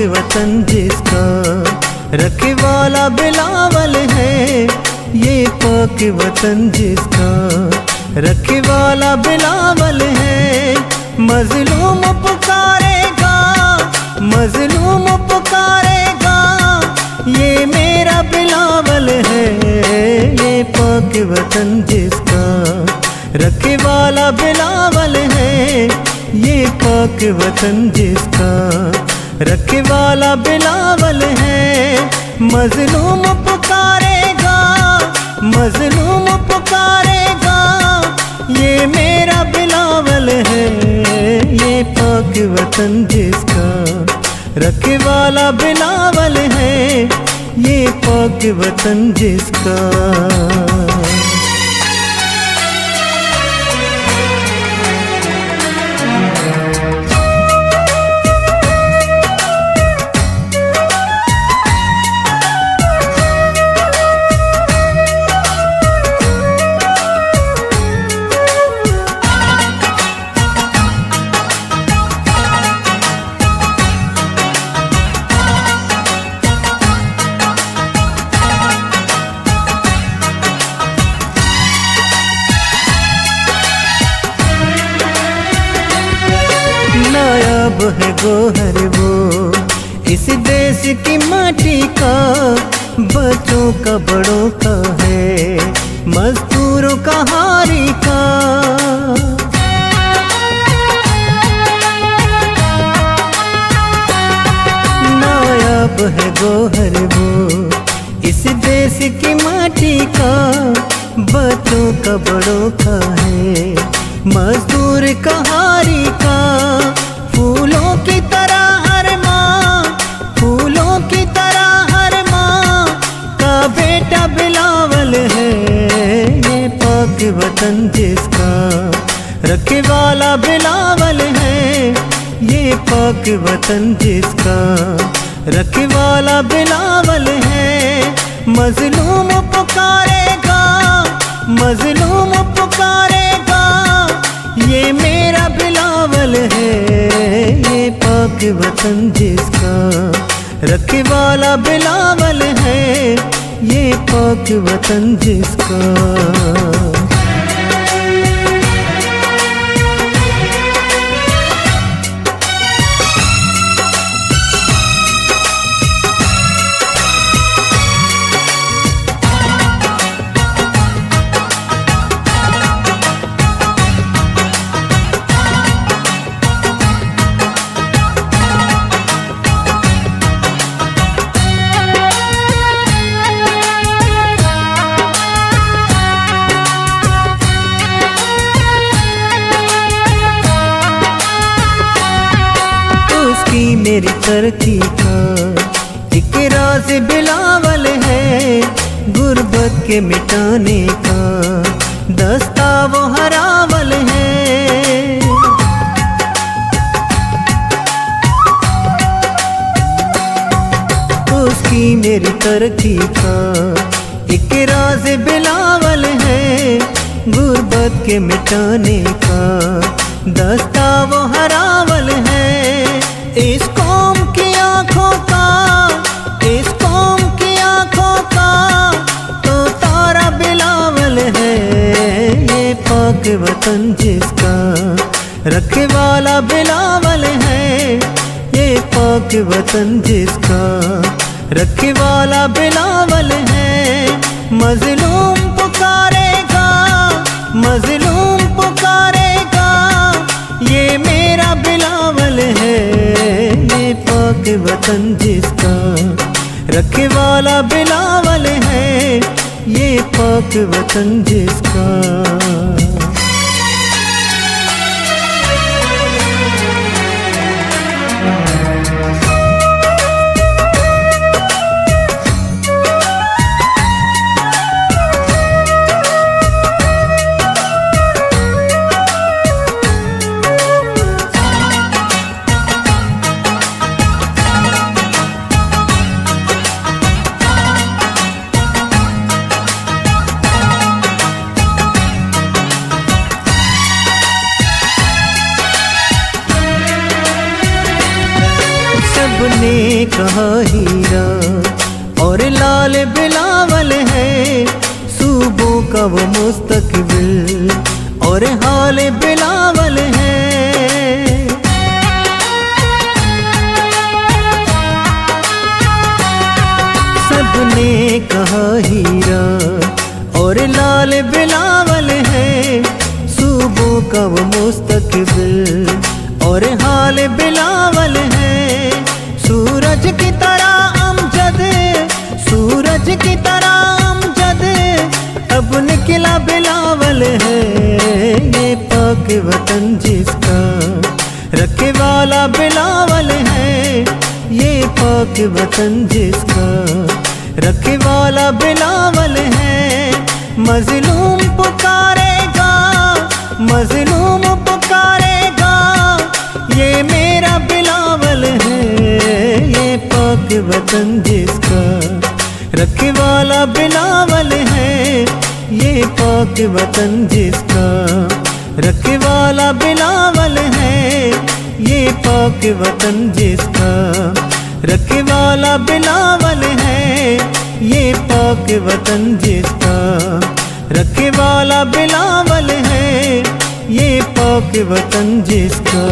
वतन जिसका रखवाला बिलावल है, ये पाक वतन जिसका रखवाला बिलावल है। मजलूम पुकारेगा, मजलूम पुकारेगा, ये मेरा बिलावल है। ये पाक वतन जिसका रखवाला बिलावल है, ये पाक वतन जिसका रखवाला बिलावल है। मजलूम पुकारेगा, मजलूम पुकारेगा, ये मेरा बिलावल है। ये पाक वतन जिसका रखवाला बिलावल है, ये पाक वतन जिसका। नायाब है गोहर वो इस देश की माटी का, बच्चों का बड़ों का है, मजदूरों का हारी का। नायाब है गोहर वो इस देश की माटी का, बच्चों का बड़ों का है, मजदूर का हारी का। फूलों की तरह हर माँ, फूलों की तरह हर माँ का बेटा बिलावल है। ये पाक वतन जिसका रखवाला बिलावल है, ये पाक वतन जिसका रखवाला बिलावल है। मजलूम पुकारेगा, मजलूम पुकारेगा, ये मेरा बिलावल है। ये पाक वतन जिसका रखवाला बिलावल है, ये पाक वतन जिसका। मेरी तरक्की का एक राज बिलावल है, गुर्बत के मिटाने का दस्ता वो हरावल है। उसकी मेरी तरक्की का एक राज बिलावल है, गुर्बत के मिटाने का दस्ता वो हरावल है। इस कौम की आँखों का, इस कौम की आँखों का तो तारा बिलावल है। ये पाक वतन जिसका रखवाला बिलावल है, ये पाक वतन जिसका रखवाला बिलावल है। मजलूम पुकारेगा, मजलूम पुकारेगा, ये मेरा बिलावल है। ये पाक वतन जिसका रखवाला बिलावल है, ये पाक वतन जिसका। सबने कहा हीरा और लाल बिलावल है, सूबों का वो मुस्तकबिल और हाल बिलावल है। सबने कहा हीरा और लाल बिलावल है, सूबों का वो मुस्तकबिल और हाल बिलावल है। सूरज की तरह अमजद, सूरज की तरह अमजद अब निकला बिलावल है। ये पाक वतन जिसका रखे वाला बिलावल है, ये पाक वतन जिसका रखे वाला बिलावल है। मजलूम पुकारेगा, मजलूम पुकारेगा, ये मेरा बिलावल है। ये पाक वतन जिसका रखे वाला बिलावल है, ये पाक वतन जिसका रखे वाला बिलावल है। ये पाक वतन जिसका रखे वाला बिलावल है, ये पाक वतन जिसका रखे वाला बिलावल है। ये पाक वतन जिसका